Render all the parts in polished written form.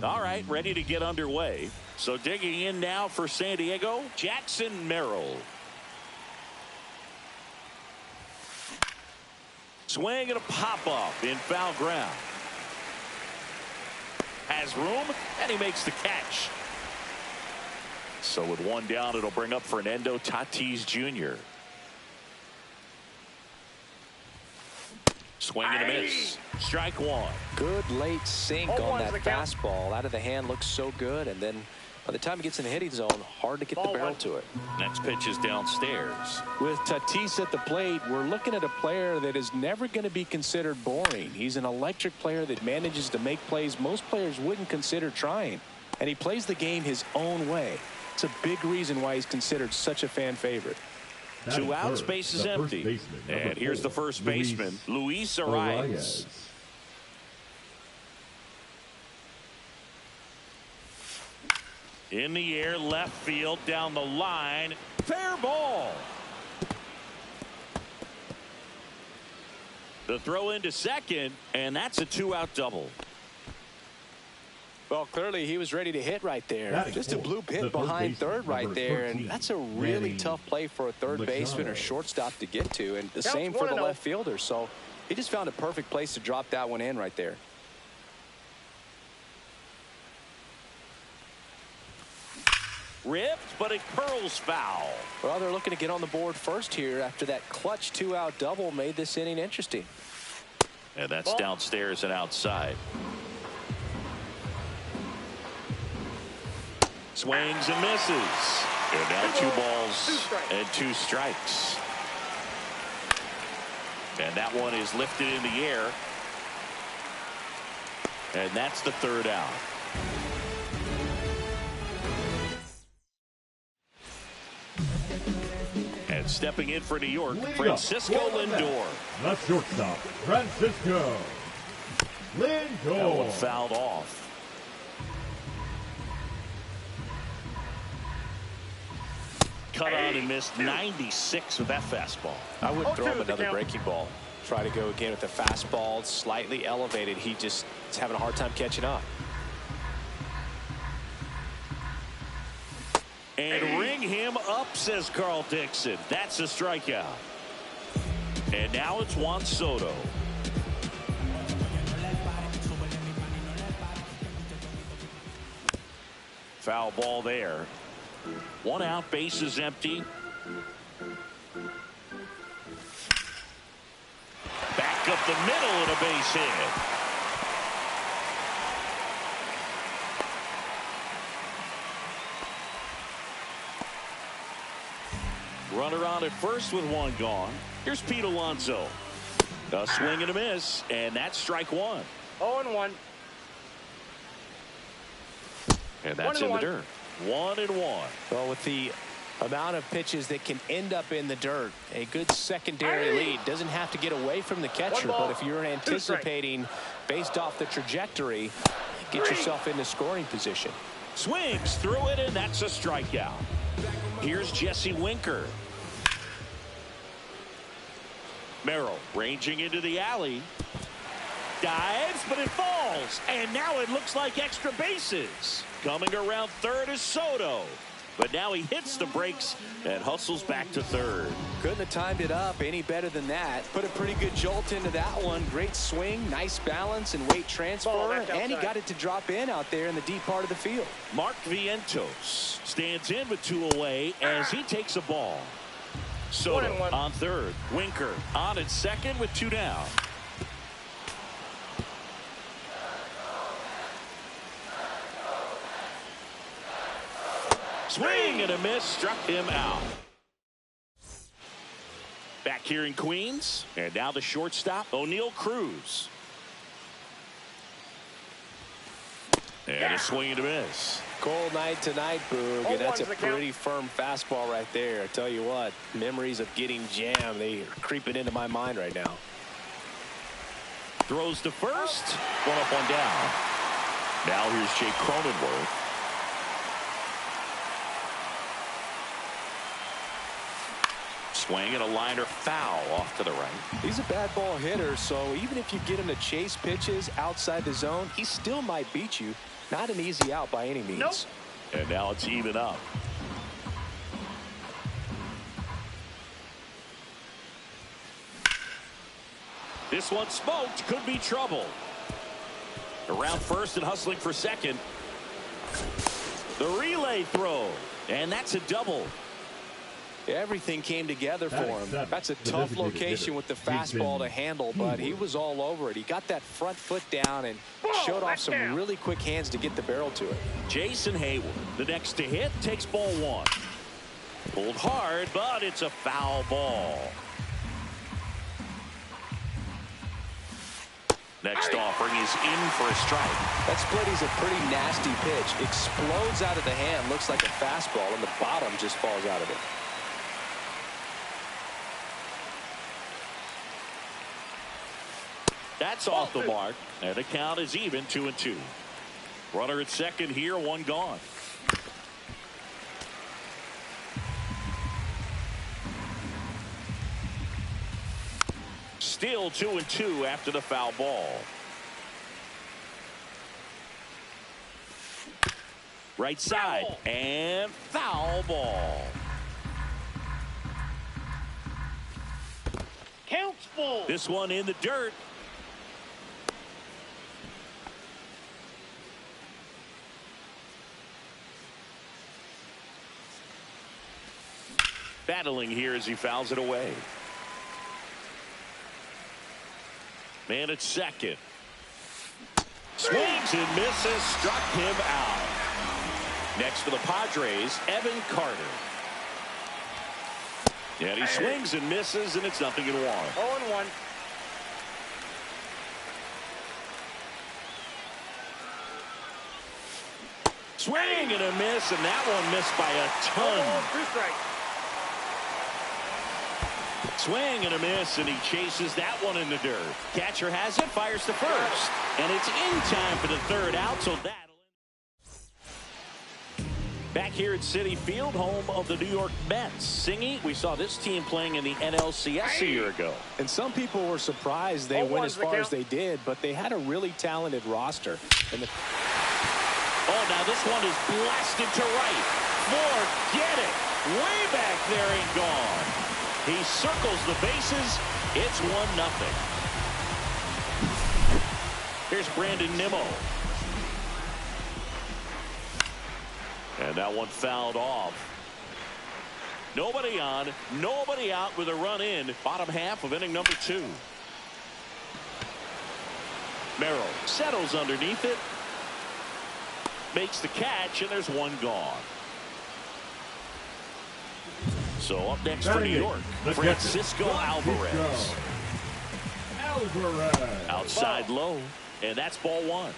All right, ready to get underway. So digging in now for San Diego, Jackson Merrill. Swing and a pop-up in foul ground. Has room, and he makes the catch. So with one down, it'll bring up Fernando Tatis Jr. Swing and a miss. Strike one. Good late sink on that fastball. Out of the hand, looks so good. And then by the time it gets in the hitting zone, hard to get the barrel to it. Next pitch is downstairs. With Tatis at the plate, we're looking at a player that is never going to be considered boring. He's an electric player that manages to make plays most players wouldn't consider trying. And he plays the game his own way. It's a big reason why he's considered such a fan favorite. 2 outs, base is empty. And here's the first baseman, Luis Arias. In the air, left field, down the line. Fair ball. The throw into second, and that's a 2-out double. Well, clearly he was ready to hit right there. Just a bloop hit behind third right there, and that's a really tough play for a third baseman or shortstop to get to, and the same for the left fielder. So he just found a perfect place to drop that one in right there. Ripped, but it curls foul. Well, they're looking to get on the board first here after that clutch 2-out double made this inning interesting. And that's downstairs and outside. Swings and misses. And now 2 balls and 2 strikes. And that one is lifted in the air. And that's the 3rd out. And stepping in for New York, Francisco Lindor. The shortstop, Francisco Lindor. That one fouled off. Cut on and missed 96 with that fastball. I would throw him another breaking ball. Try to go again with the fastball, slightly elevated. He just is having a hard time catching up. And ring him up, says Carl Dixon. That's a strikeout. And now it's Juan Soto. Foul ball there. 1 out, base is empty. Back up the middle and a base hit. Runner on at first with 1 gone. Here's Pete Alonso. A swing and a miss, and that's strike 1. 0-1. And that's in the dirt. 1-1. Well, with the amount of pitches that can end up in the dirt, a good secondary lead. Doesn't have to get away from the catcher, but if you're anticipating based off the trajectory, get yourself into scoring position. Swings through it, and that's a strikeout. Here's Jesse Winker. Merrill ranging into the alley. Dives, but it falls. And now it looks like extra bases. Coming around third is Soto. But now he hits the brakes and hustles back to third. Couldn't have timed it up any better than that. Put a pretty good jolt into that one. Great swing, nice balance and weight transfer. And he got it to drop in out there in the deep part of the field. Mark Vientos stands in with 2 away as he takes a ball. Soto on third. Winker on at second with 2 down. Swing and a miss, struck him out. Back here in Queens, and now the shortstop, O'Neal Cruz. And a swing and a miss. Cold night tonight, Boog, and that's a pretty firm fastball right there. I tell you what, memories of getting jammed, they are creeping into my mind right now. Throws to first, 1 up, 1 down. Now here's Jake Cronenworth. Swing and a liner foul off to the right. He's a bad ball hitter, so even if you get him to chase pitches outside the zone, he still might beat you. Not an easy out by any means. Nope. And now it's even up. This one smoked. Could be trouble. Around first and hustling for second. The relay throw. And that's a double. Everything came together for him. That's a tough location with the fastball to handle, but he was all over it. He got that front foot down and showed off some really quick hands to get the barrel to it. Jason Hayward, the next to hit, takes ball one. Pulled hard, but it's a foul ball. Next offering is in for a strike. That split is a pretty nasty pitch. Explodes out of the hand, looks like a fastball, and the bottom just falls out of it. That's off the mark, and the count is even 2-2. Runner at second here, one gone. Still 2-2 after the foul ball. Right side, and foul ball. Counts full. This one in the dirt. Battling here as he fouls it away. Man at second. Swings and misses. Struck him out. Next for the Padres, Evan Carter. And he swings and misses, and it's 0-1. 0-1. Swing and a miss, and that one missed by a ton. 2 strikes. Swing and a miss, and he chases that one in the dirt. Catcher has it, fires to first. And it's in time for the third out, so that'll back here at Citi Field, home of the New York Mets. Singy, we saw this team playing in the NLCS a year ago. And some people were surprised they went as far as they did, but they had a really talented roster. And oh, now this one is blasted to right. Forget it. Way back there and gone. He circles the bases. It's 1-0. Here's Brandon Nimmo. And that one fouled off. Nobody on, nobody out with a run in. Bottom half of inning number 2. Merrill settles underneath it. Makes the catch, and there's one gone. So up next for New York, Francisco Alvarez. Outside low, and that's ball one.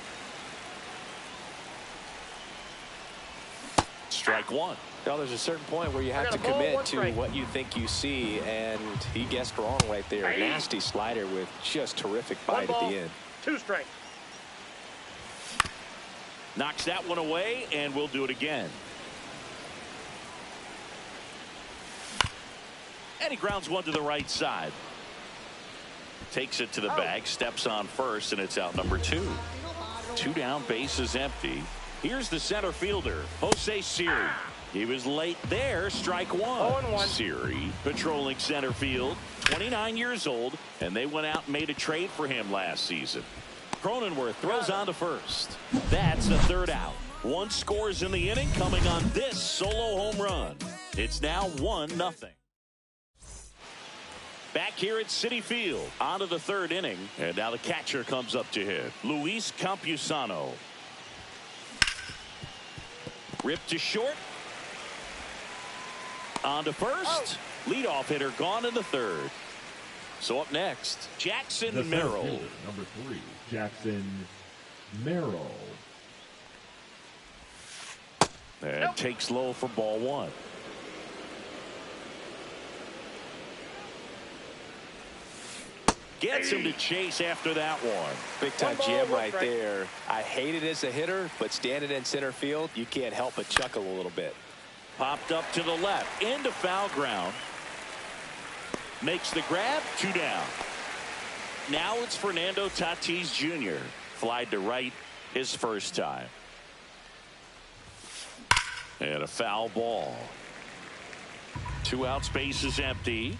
Strike one. Well, there's a certain point where you have to commit to what you think you see, and he guessed wrong right there. Nasty slider with just terrific bite at the end. 2 strikes. Knocks that one away, and we'll do it again. And he grounds one to the right side. Takes it to the bag, steps on first, and it's out number 2. 2 down, base is empty. Here's the center fielder, Jose Siri. He was late there, strike one. 0-1. Siri patrolling center field, 29 years old, and they went out and made a trade for him last season. Cronenworth throws on to first. That's the third out. 1 scores in the inning, coming on this solo home run. It's now 1-0. Back here at Citi Field, on to the third inning, and now the catcher comes up to hit. Luis Campusano. Ripped to short. On to first. Leadoff hitter gone in the third. So up next, Jackson Merrill. Number 3, Jackson Merrill. And takes low for ball one. Gets him to chase after that one. Big time jam right there. I hate it as a hitter, but standing in center field, you can't help but chuckle a little bit. Popped up to the left, into foul ground. makes the grab. 2 down. Now it's Fernando Tatis Jr. Flied to right his first time. And a foul ball. 2 outs, base is empty.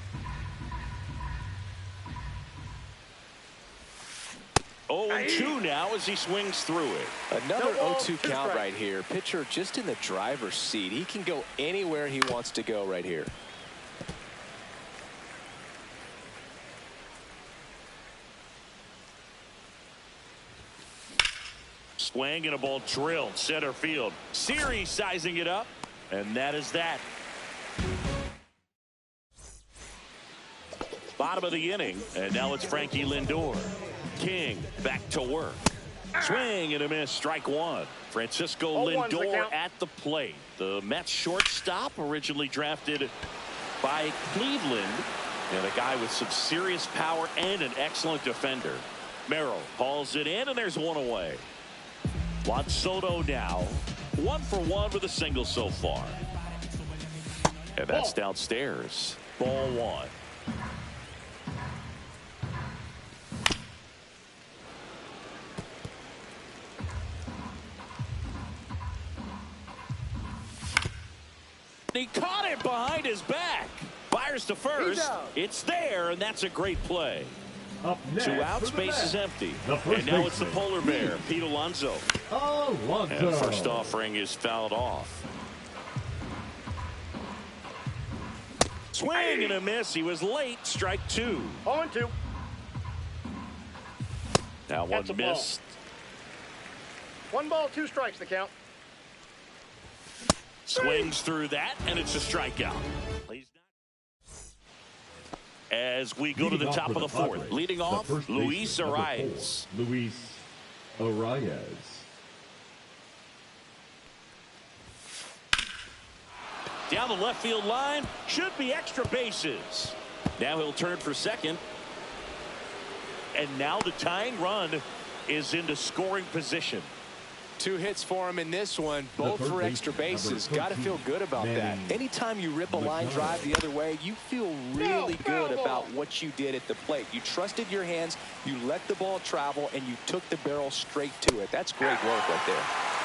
0-2 now as he swings through it. Another 0-2 count right here. Pitcher just in the driver's seat. He can go anywhere he wants to go right here. Swing and a ball drilled center field. Series sizing it up, and that is that. Bottom of the inning, and now it's Frankie Lindor. King back to work. Swing and a miss. Strike 1. Francisco Lindor at the plate. The Mets shortstop, originally drafted by Cleveland, and a guy with some serious power and an excellent defender. Merrill hauls it in, and there's 1 away. Juan Soto now 1 for 1 with a single so far. And that's downstairs. Ball 1. He caught it behind his back. Fires to first. It's there, and that's a great play. Up next 2 outs, base is empty. And now it's the polar bear, Pete Alonso. And the first offering is fouled off. Swing and a miss. He was late. Strike 2. 0-2. Now one missed. 1 ball, 2 strikes the count. Swings through that, and it's a strikeout. As we go to the top of the 4th. Leading off, Luis Arias. Luis Arias. Down the left field line. Should be extra bases. Now he'll turn for second. And now the tying run is into scoring position. 2 hits for him in this one, both for extra bases. Got to feel good about that. Anytime you rip a line drive the other way, you feel really good about what you did at the plate. You trusted your hands, you let the ball travel, and you took the barrel straight to it. That's great work right there.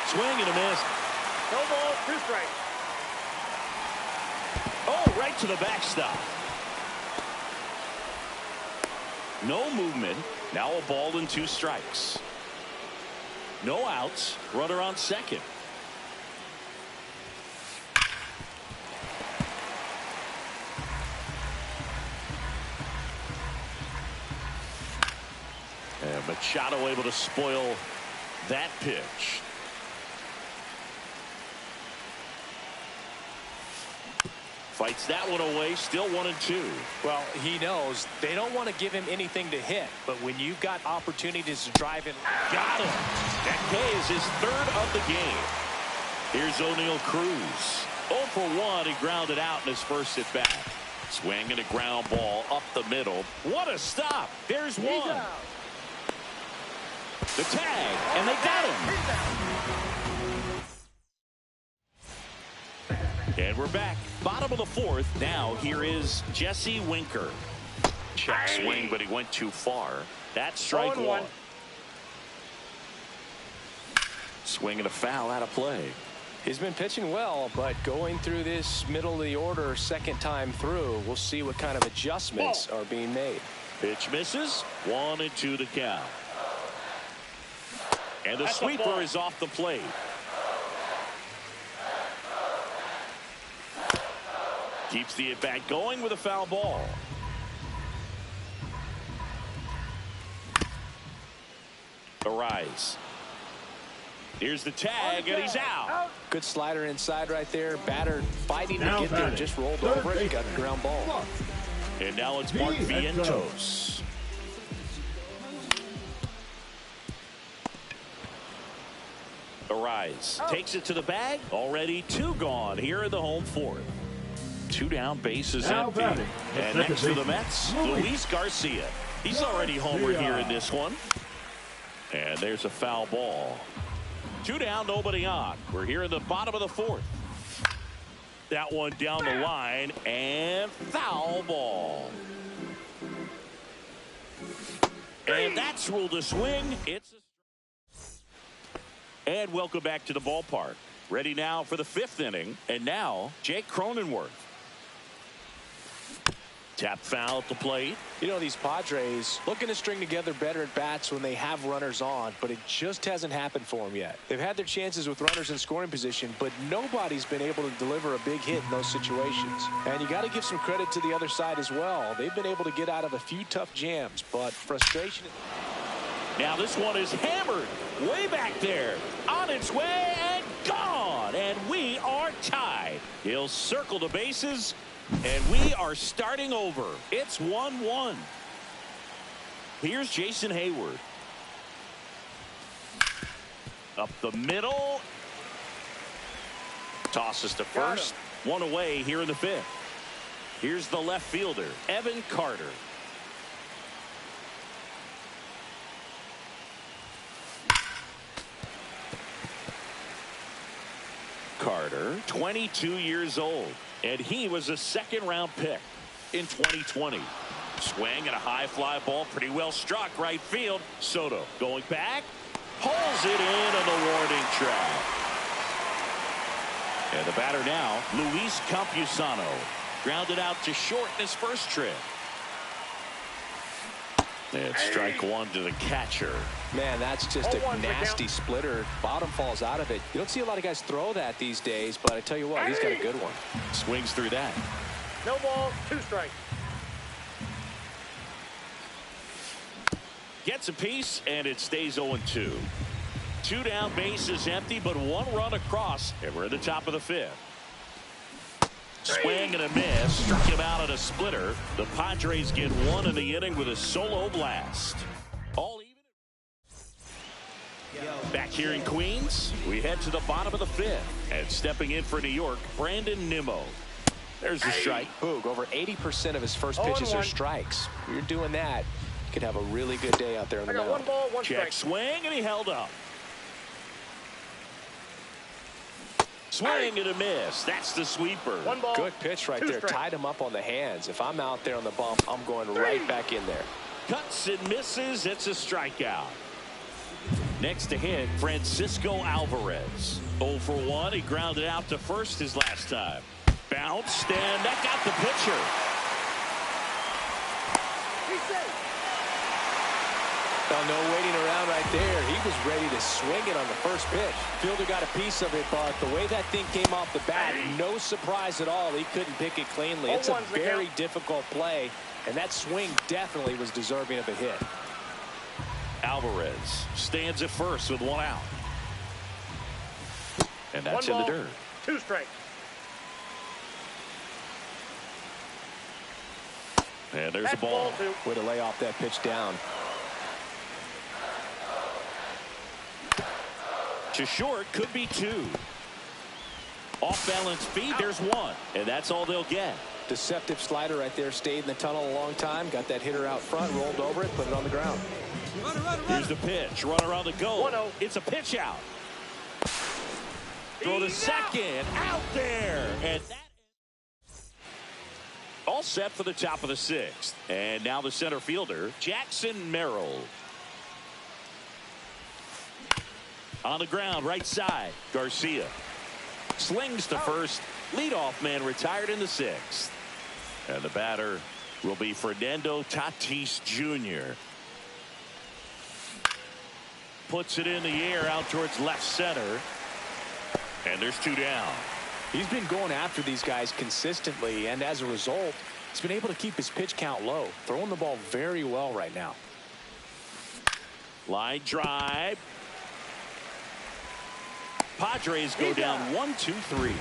Swing and a miss. No ball, 2 strikes. Oh, right to the backstop. No movement. Now a ball and 2 strikes. No outs. Runner on second. And Machado able to spoil that pitch. Fights that one away. Still 1-2. Well, he knows they don't want to give him anything to hit, but when you've got opportunities to drive in, got him. That K is his 3rd of the game. Here's O'Neal Cruz. 0 for 1. He grounded out in his first at bat. Swing and a ground ball up the middle. What a stop. There's 1. The tag, and they got him. And we're back. Bottom of the 4th. Now here is Jesse Winker. Check swing, but he went too far. That's strike 1. Swing and a foul out of play. He's been pitching well, but going through this middle of the order second time through, we'll see what kind of adjustments are being made. Pitch misses. 1-2 the count. And the sweeper is off the plate. Keeps the at-bat going with a foul ball. Arise. Here's the tag, and he's out. Good slider inside right there. Batter fighting to get there. Just rolled over it. Got the ground ball. And now it's Mark Vientos. Arise. Takes it to the bag. Already 2 gone here in the home 4th. 2 down, bases empty. And next to the Mets, Luis Garcia. He's already homered here in this one. And there's a foul ball. 2 down, nobody on. We're here in the bottom of the 4th. That one down the line, and foul ball. And that's ruled a swing. And welcome back to the ballpark. Ready now for the 5th inning. And now, Jake Cronenworth. Tap foul at the plate. You know, these Padres looking to string together better at bats when they have runners on, but it just hasn't happened for them yet. They've had their chances with runners in scoring position, but nobody's been able to deliver a big hit in those situations. And you got to give some credit to the other side as well. They've been able to get out of a few tough jams, but frustration. Now this one is hammered way back there, on its way and gone, and we are tied. He'll circle the bases, and we are starting over. It's 1-1. Here's Jason Hayward. Up the middle. Tosses to first. One away here in the 5th. Here's the left fielder, Evan Carter. Carter, 22 years old, and he was a 2nd-round pick in 2020. Swing and a high fly ball, pretty well struck right field. Soto going back, pulls it in on the warning track. And the batter now, Luis Campusano, grounded out to short in his first trip. And strike one to the catcher. Man, that's just a nasty splitter. Bottom falls out of it. You don't see a lot of guys throw that these days, but I tell you what, he's got a good one. Swings through that. No ball, 2 strikes. Gets a piece, and it stays 0-2. 2 down, bases empty, but 1 run across, and we're at the top of the 5th. Swing and a miss. Struck him out at a splitter. The Padres get 1 in the inning with a solo blast. All even. Back here in Queens, we head to the bottom of the 5th. And stepping in for New York, Brandon Nimmo. There's a strike. Boog, over 80% of his first pitches are strikes. When you're doing that, you could have a really good day out there in the mound. 1 ball, 1 Check strike. swing, and he held up. Swing and a miss. That's the sweeper. 1 ball. Good pitch right 2 there. strikes. Tied him up on the hands. If I'm out there on the bump, I'm going right back in there. Cuts and misses. It's a strikeout. Next to hit, Francisco Alvarez. 0 for 1. He grounded out to first his last time. Bounced, and that got the pitcher. He's safe. Oh, no waiting around right there. He was ready to swing it on the first pitch. Fielder got a piece of it, but the way that thing came off the bat, no surprise at all. He couldn't pick it cleanly. It's a very difficult play, and that swing definitely was deserving of a hit. Alvarez stands at first with 1 out. And that's 1 in the ball, dirt. 2 strikes. And there's a That's ball. ball 2. Way to lay off that pitch down. To short, could be 2. Off balance feed, there's 1. And that's all they'll get. Deceptive slider right there. Stayed in the tunnel a long time. Got that hitter out front. Rolled over it. Put it on the ground. Here's the pitch. Runner on the go. 1-0. It's a pitch out. Throw to second. Out there. And that all set for the top of the 6th. And now the center fielder, Jackson Merrill. On the ground, right side, Garcia. Slings to first. Leadoff man retired in the 6th. And the batter will be Fernando Tatis Jr. Puts it in the air out towards left center. And there's 2 down. He's been going after these guys consistently, and as a result, he's been able to keep his pitch count low. Throwing the ball very well right now. Line drive. Padres go down 1-2-3.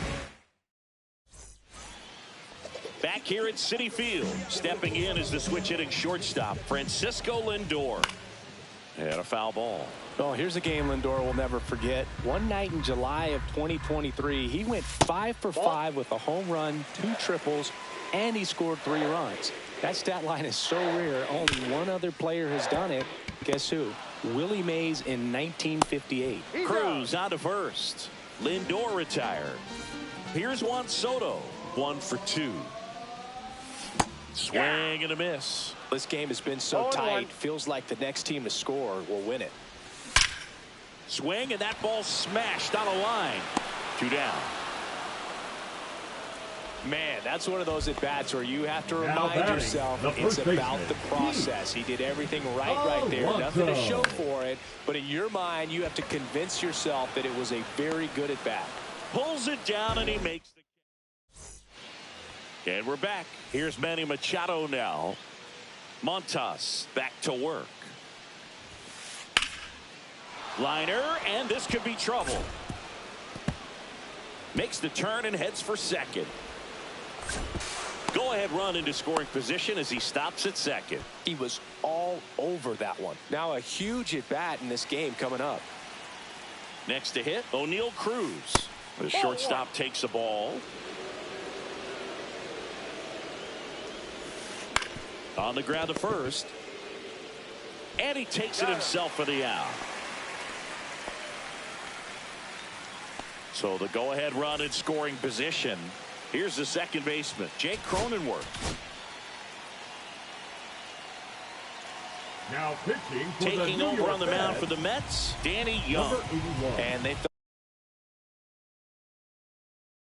Back here at Citi Field. Stepping in is the switch hitting shortstop, Francisco Lindor. And a foul ball. Oh, here's a game Lindor will never forget. One night in July of 2023, he went 5 for 5 with a home run, 2 triples, and he scored 3 runs. That stat line is so rare. Only one other player has done it. Guess who? Willie Mays in 1958. Cruz on to first. Lindor retired. Here's Juan Soto. 1 for 2. Swing and a miss. This game has been so tight. Feels like the next team to score will win it. Swing, and that ball smashed on a line. 2 down. Man, that's one of those at-bats where you have to remind yourself it's about the process. He did everything right there. Nothing to show for it. But in your mind, you have to convince yourself that it was a very good at-bat. Pulls it down, and he makes the catch. And we're back. Here's Manny Machado now. Montas back to work. Liner, and this could be trouble. Makes the turn and heads for second. Go-ahead run into scoring position as he stops at second. He was all over that one. Now a huge at-bat in this game coming up. Next to hit, O'Neal Cruz. The shortstop takes the ball. On the ground to first. And he takes it himself for the out. So the go-ahead run in scoring position. Here's the second baseman, Jake Cronenworth. Now pitching for taking the over on the mound for the Mets, Danny Young. And they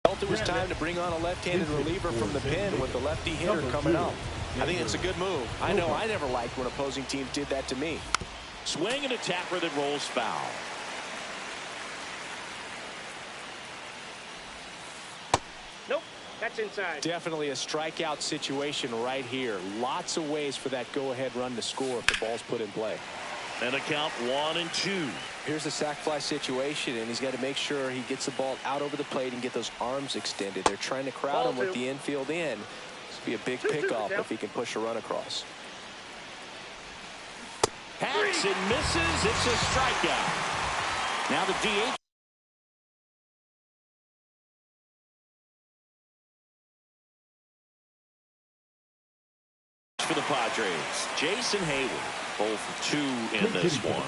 felt it was time to bring on a left-handed reliever from the pen with the lefty hitter coming up. I think it's a good move. I know I never liked when opposing teams did that to me. Swing and a tapper that rolls foul. Nope, that's inside. Definitely a strikeout situation right here. Lots of ways for that go-ahead run to score if the ball's put in play. And a count 1-2. Here's the sac fly situation, and he's got to make sure he gets the ball out over the plate and get those arms extended. They're trying to crowd him with the infield in. This will be a big pickoff if he can push a run across. Hacks and misses. It's a strikeout. Now the DH. For the Padres, Jason Hayward, 0 for 2 in this one.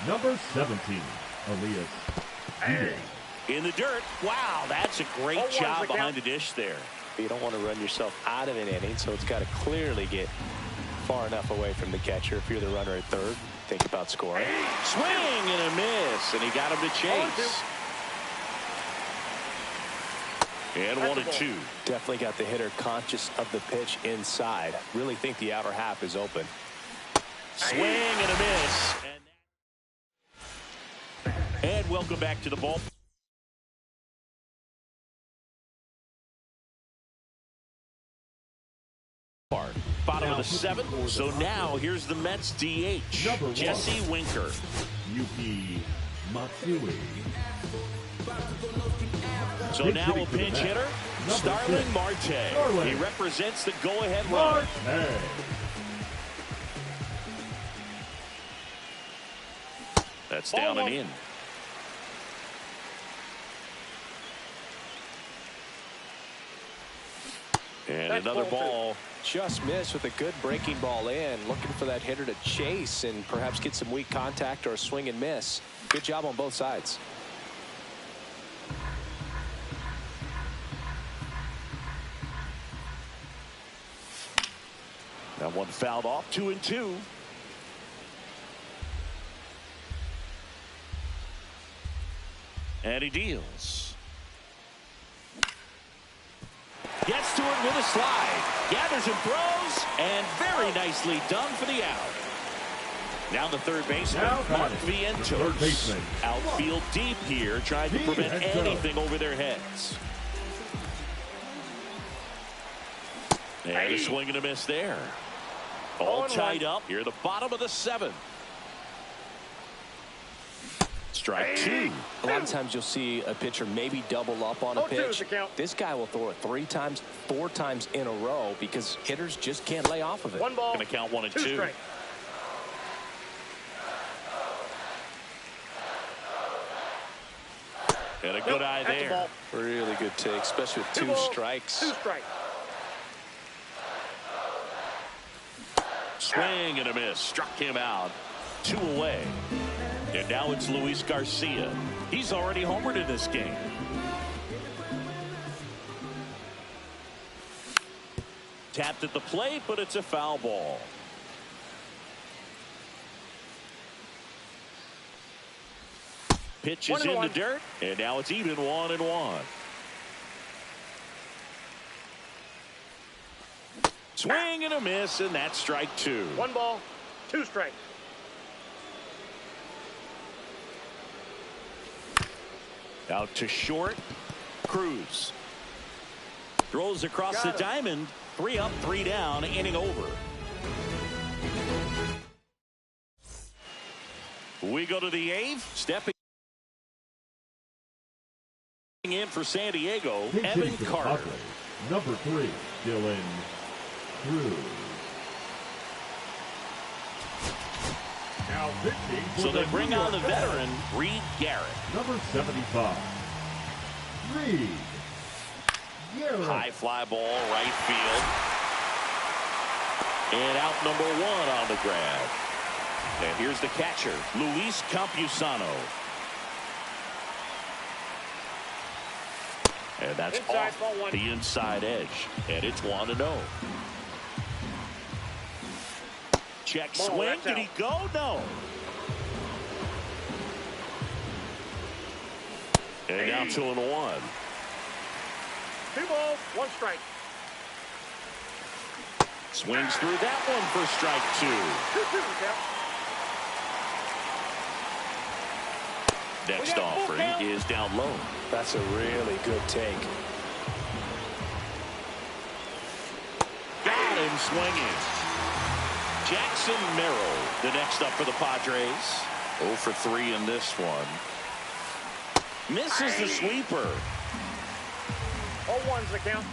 Number 17, Elias. Hey. In the dirt. Wow, that's a great job behind the dish there. You don't want to run yourself out of an inning, so it's got to clearly get far enough away from the catcher. If you're the runner at third, think about scoring. Swing and a miss, and he got him to chase. And 1-2. Definitely got the hitter conscious of the pitch inside. Really think the outer half is open. Swing and a miss. And welcome back to the ball. Bottom of the 7th. So now here's the Mets DH, Jesse Winker. Yuki Matsui. So now a pinch hitter, Starling Marte. He represents the go-ahead run. That's down and in. And another ball. Just missed with a good breaking ball in. Looking for that hitter to chase and perhaps get some weak contact or a swing and miss. Good job on both sides. That one fouled off. 2-2. And he deals. Gets to it with a slide. Gathers and throws. And very nicely done for the out. Now the third baseman, Mark Vientos. Outfield deep here, trying to prevent anything over their heads. And a swing and a miss there. All tied up here at the bottom of the 7th. Strike 2. A lot of times you'll see a pitcher maybe double up on a pitch. This guy will throw it 3 times, 4 times in a row because hitters just can't lay off of it. One ball. Going to count 1-2. And a good eye there. Really good take, especially with 2 strikes. 2 strikes. Swing and a miss. Struck him out. 2 away. And now it's Luis Garcia. He's already homered in this game. Tapped at the plate, but it's a foul ball. Pitch is in the dirt, and now it's even 1-1. Swing and a miss, and that's strike 2. 1 ball, 2 strikes. Out to short. Cruz throws across the diamond. 3 up, 3 down, inning over. We go to the 8th. Stepping in for San Diego, Evan Carter. Number 3, Dylan Cruz. Now pitching for So they bring on the veteran, Reed Garrett. Number 75, Reed Garrett. High fly ball, right field. And out number 1 on the grab. And here's the catcher, Luis Campusano. And that's Inside, off ball 1. the inside edge. And it's 1-0. Check Ball, swing. Did out. he go? No. And now 2-1. 2 balls, 1 strike. Swings through that one for strike 2. 2-2 count. Next We got a full offering count. is down low. That's a really good take. Got him swinging. Jackson Merrill, the next up for the Padres. 0 for 3 in this one. Misses the sweeper. All 1's the count.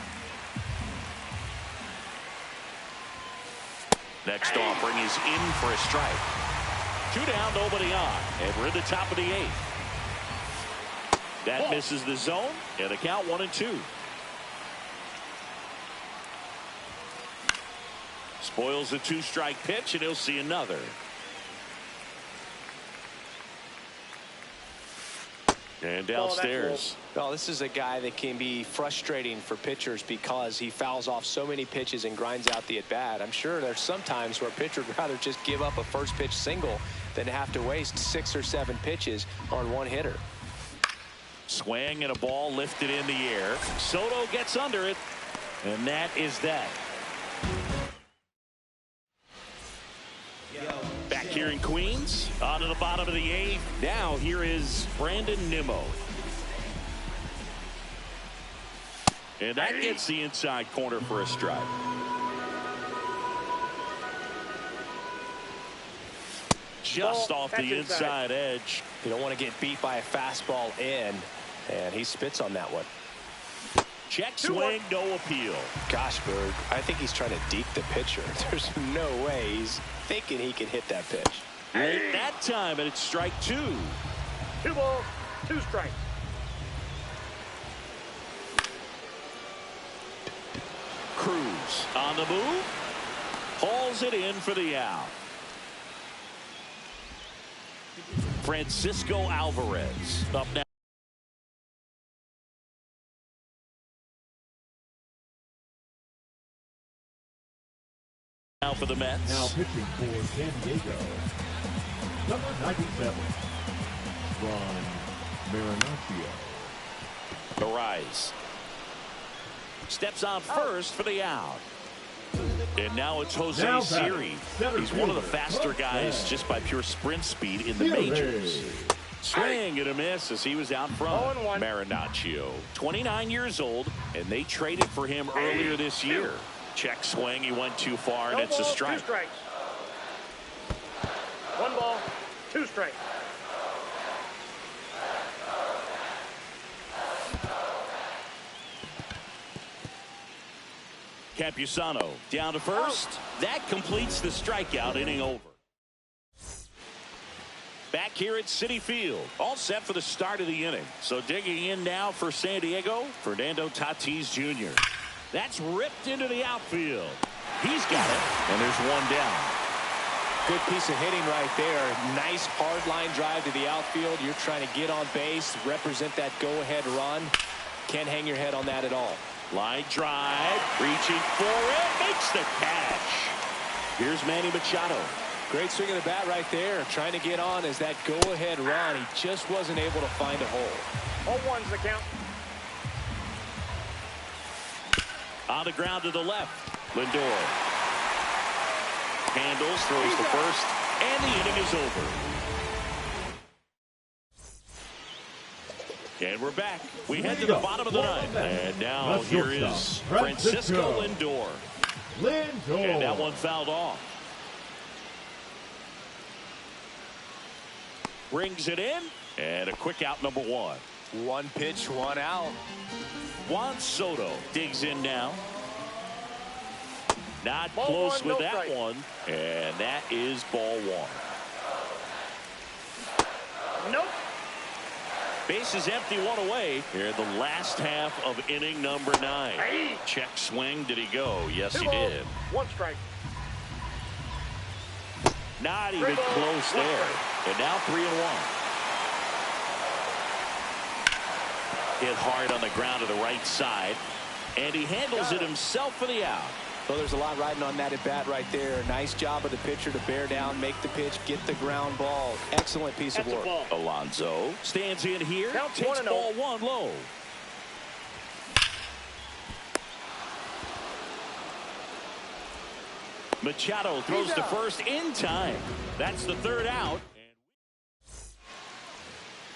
Next offering is in for a strike. 2 down, nobody on. And we're in the top of the 8th. That misses the zone, and the count 1-2. Spoils a 2-strike pitch, and he'll see another. And downstairs. Well, this is a guy that can be frustrating for pitchers because he fouls off so many pitches and grinds out the at-bat. I'm sure there's some times where a pitcher would rather just give up a first pitch single than have to waste 6 or 7 pitches on one hitter. Swing and a ball lifted in the air. Soto gets under it, and that is that. Back here in Queens, on to the bottom of the 8th. Now here is Brandon Nimmo. And that gets the inside corner for a strike. Just off the inside edge. You don't want to get beat by a fastball in, and he spits on that one. Check swing, no appeal. Gosh, Berg, I think he's trying to deke the pitcher. There's no way he's thinking he can hit that pitch. Late that time, and it's strike 2. 2 balls, 2 strikes. Cruz on the move. Hauls it in for the out. Francisco Alvarez up now. Now for the Mets. Now pitching for San Diego, number 97, Ron Marinaccio. Arise. Steps on first for the out. And now it's Jose Siri. He's one of the faster guys just by pure sprint speed in the majors. Swing and a miss as he was out front. Marinaccio, 29 years old, and they traded for him earlier this year. Check swing, he went too far, and it's a strike. 2 strikes. 1 ball, 2 strikes. Campusano down to first. That completes the strikeout, inning over. Back here at Citi Field, all set for the start of the inning. So digging in now for San Diego, Fernando Tatis Jr. That's ripped into the outfield. He's got it, and there's 1 down. Good piece of hitting right there. Nice hard line drive to the outfield. You're trying to get on base, represent that go-ahead run. Can't hang your head on that at all. Line drive, reaching for it, makes the catch. Here's Manny Machado. Great swing of the bat right there, trying to get on as that go-ahead run. He just wasn't able to find a hole. 0-1's the count. On the ground to the left, Lindor handles, throws to first, and the inning is over. And we're back. We head to the bottom of the ninth. And now here is Francisco Lindor. And that one fouled off. Brings it in. And a quick out, number one. One pitch, one out. Juan Soto digs in now. Not Ball close one, with no that strike. one. And that is ball one. Nope. Bases empty, one away. Here in the last half of inning number 9. Hey. Check swing. Did he go? Yes, he 2-0. did. 1 strike. Not even 3-0. close 1 there. strike. And now 3-1. Hit hard on the ground to the right side. And he handles it himself for the out. Well, there's a lot riding on that at bat right there. Nice job of the pitcher to bear down, make the pitch, get the ground ball. Excellent piece of work. Alonso stands in here. Counts Takes 1-0. ball one low. Machado throws to first in time. That's the third out.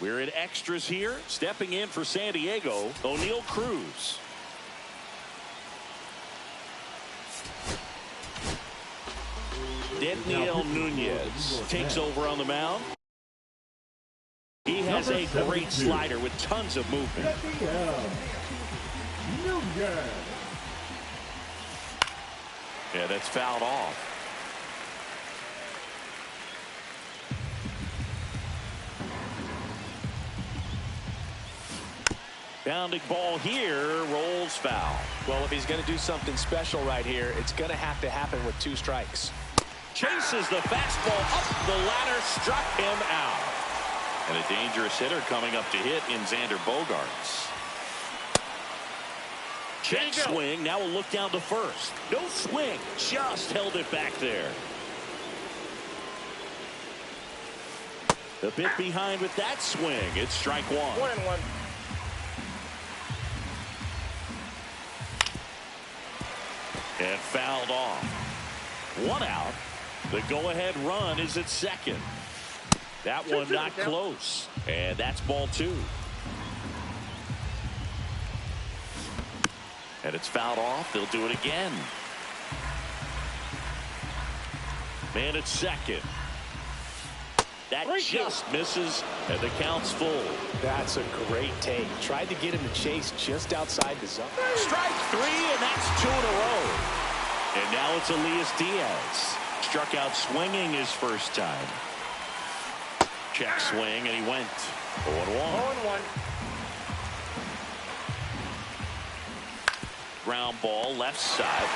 We're in extras here. Stepping in for San Diego, O'Neal Cruz. Daniel Nunez takes over on the mound. He has a great slider with tons of movement. Yeah, that's fouled off. Bounding ball here, rolls foul. Well, if he's going to do something special right here, it's going to have to happen with 2 strikes. Chases the fastball up the ladder, struck him out. And a dangerous hitter coming up to hit in Xander Bogaerts. Check swing, now we'll look down to first. No swing, just held it back there. A bit behind with that swing. It's strike one. 1-1. And fouled off. 1 out. The go-ahead run is at second. That one not close. And that's ball 2. And it's fouled off. They'll do it again. Man at second. That just misses, and the count's full. That's a great take. Tried to get him to chase just outside the zone. Strike 3, and that's 2 in a row. And now it's Elias Diaz. Struck out swinging his first time. Check swing, and he went 0-1. 0-1. Ground ball, left side.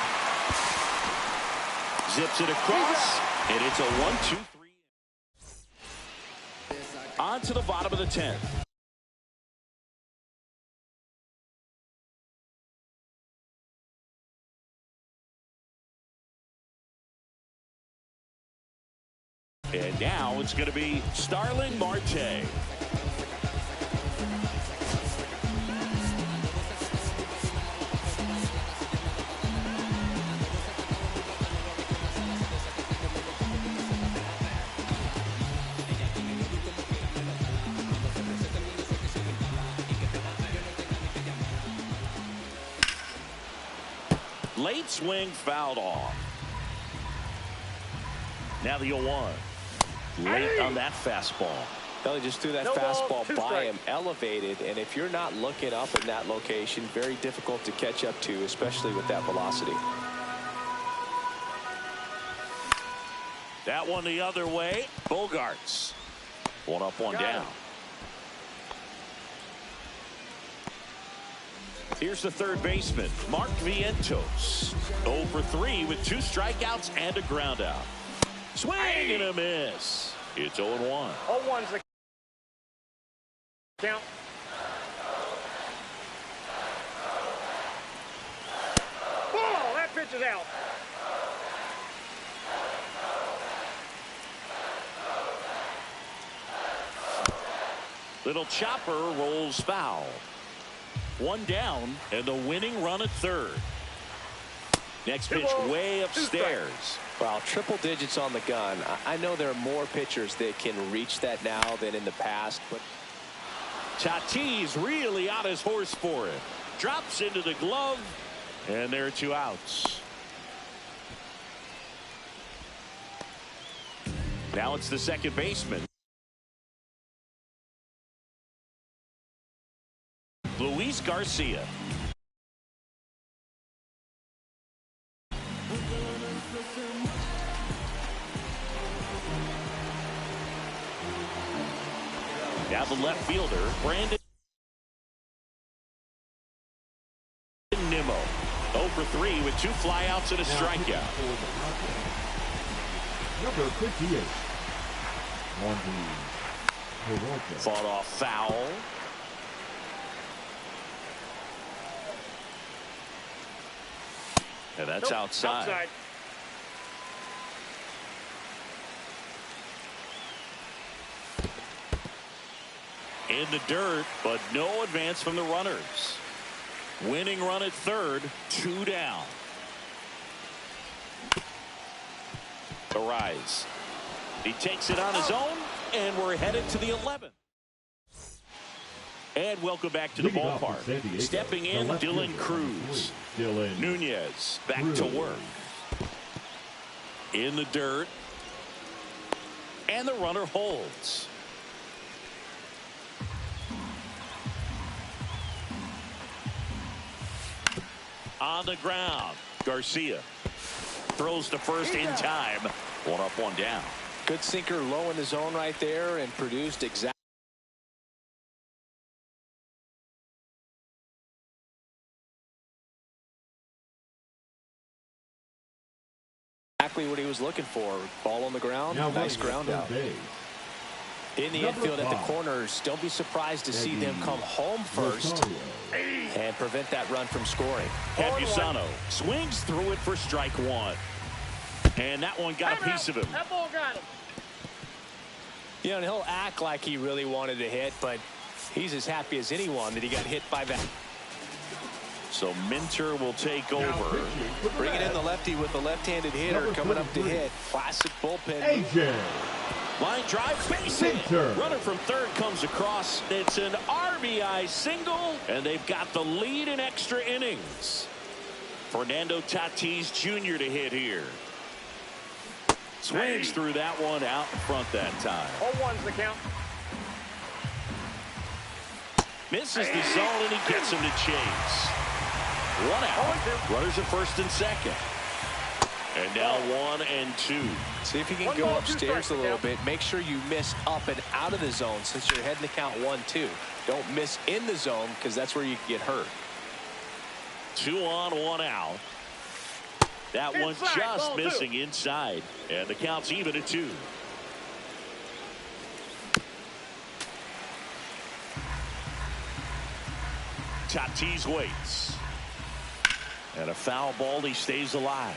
Zips it across, and it's a 1-2-3. On to the bottom of the 10th. And now it's going to be Starling Marte. Late swing fouled off. Now the 0-1. Late on that fastball. Well, he just threw that No ball, fastball 2 by strikes. him, elevated, and if you're not looking up in that location, very difficult to catch up to, especially with that velocity. That one the other way. Bogaerts. 1 up, 1 down. Here's the third baseman, Mark Vientos. 0 for 3 with 2 strikeouts and a ground out. Swing and a miss. It's 0-1. 0-1's the count. is out. Little chopper rolls foul. One down and the winning run at third. Next pitch way upstairs. Well, triple digits on the gun. I know there are more pitchers that can reach that now than in the past, but Tatis really on his horse for it. Drops into the glove, and there are 2 outs. Now it's the second baseman, Luis Garcia. Now the left fielder, Brandon Nimmo. 0 for 3 with 2 flyouts and a strikeout. Number 58. On the Toronto. Fought off foul. And that's outside. In the dirt, but no advance from the runners. Winning run at third, 2 down. The rise. He takes it on his own, and we're headed to the 11th. And welcome back to the ballpark. Stepping in, Dylan Cruz. Nunez back to work. In the dirt. And the runner holds. On the ground, Garcia throws to first in time. 1 up, 1 down. good sinker low in the zone right there and produced exactly what he was looking for. Ball on the ground, nice ground out. In the infield at the corners, don't be surprised to see them come home first and prevent that run from scoring. Campusano swings through it for strike one. And that one got a piece of him. That ball got him. You know, and he'll act like he really wanted to hit, but he's as happy as anyone that he got hit by that. So Minter will take over. Bringing in the lefty with the left-handed hitter coming up to hit. Classic bullpen. AJ. Line drive, base hit. Runner from third comes across. It's an RBI single, and they've got the lead in extra innings. Fernando Tatis Jr. to hit here. Swings through that one out in front that time. 0-1's the count. Misses the zone, and he gets him to chase. 1 out. Runners at first and second. And now 1 and 2. See if you can go upstairs a little bit. Make sure you miss up and out of the zone since you're heading to count 1-2. Don't miss in the zone because that's where you can get hurt. 2 on, 1 out. That one's just missing inside. And the count's even at 2. Tatis waits. And a foul ball, he stays alive.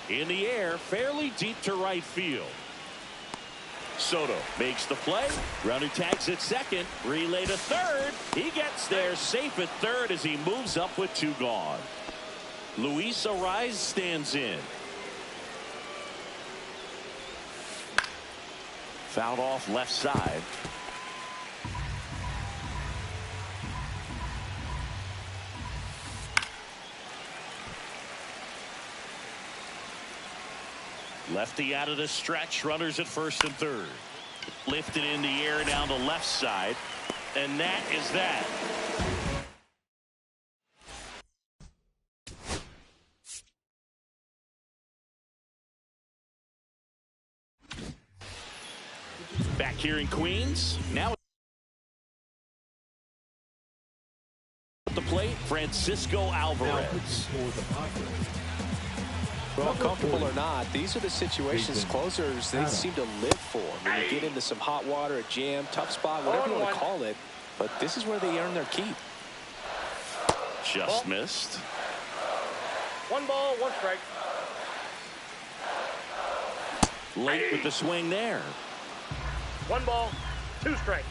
In the air, fairly deep to right field. Soto makes the play. Runner tags at second. Relay to third. He gets there safe at third as he moves up with 2 gone. Luis Ariz stands in. Fouled off left side. Lefty out of the stretch. Runners at first and third. Lifted in the air down the left side. And that is that. Back here in Queens. Now at the plate, Francisco Alvarez. Well, comfortable or not, these are the situations closers they seem to live for. When you get into some hot water, a jam, tough spot, whatever you want to call it, but this is where they earn their keep. Just missed. 1 ball, 1 strike. Late with the swing there. 1 ball, 2 strikes.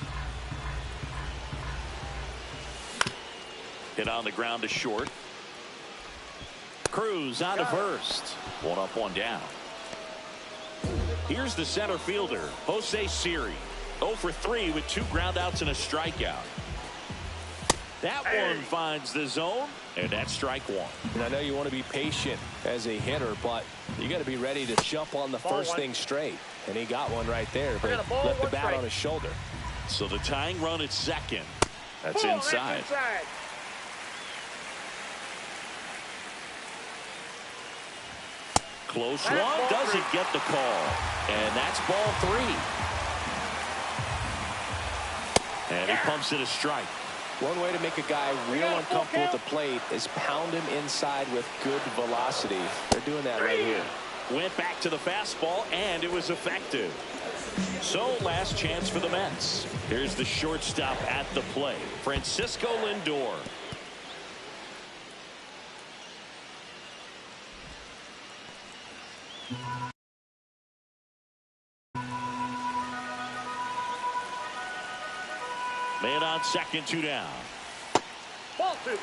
Hit on the ground to short. Cruz on to first. 1 up, 1 down. Here's the center fielder, Jose Siri. 0 for 3 with 2 groundouts and a strikeout. That one finds the zone, and that's strike 1. And I know you want to be patient as a hitter, but you got to be ready to jump on the first thing straight. And he got one right there, but left the bat on his shoulder. So the tying run at second. That's inside. Close one, doesn't get the call. And that's ball 3. And he pumps it a strike. One way to make a guy real uncomfortable at the plate is pound him inside with good velocity. They're doing that right here. Went back to the fastball, and it was effective. So last chance for the Mets. Here's the shortstop at the plate, Francisco Lindor. Man on second, 2 down. Ball 2.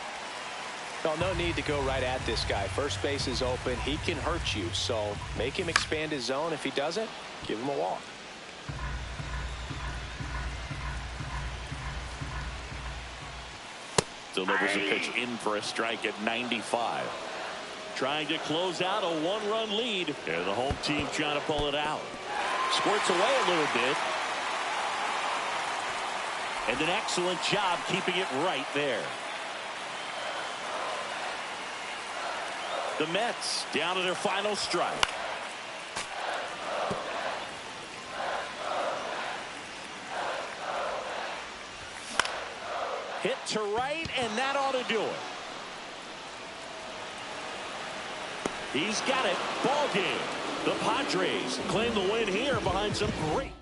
No need to go right at this guy. First base is open. He can hurt you, so make him expand his zone. If he doesn't, give him a walk. Delivers a pitch in for a strike at 95. Trying to close out a 1-run lead. And the home team trying to pull it out. Squirts away a little bit. And an excellent job keeping it right there. The Mets down to their final strike. Hit to right, and that ought to do it. He's got it. Ball game. The Padres claim the win here behind some great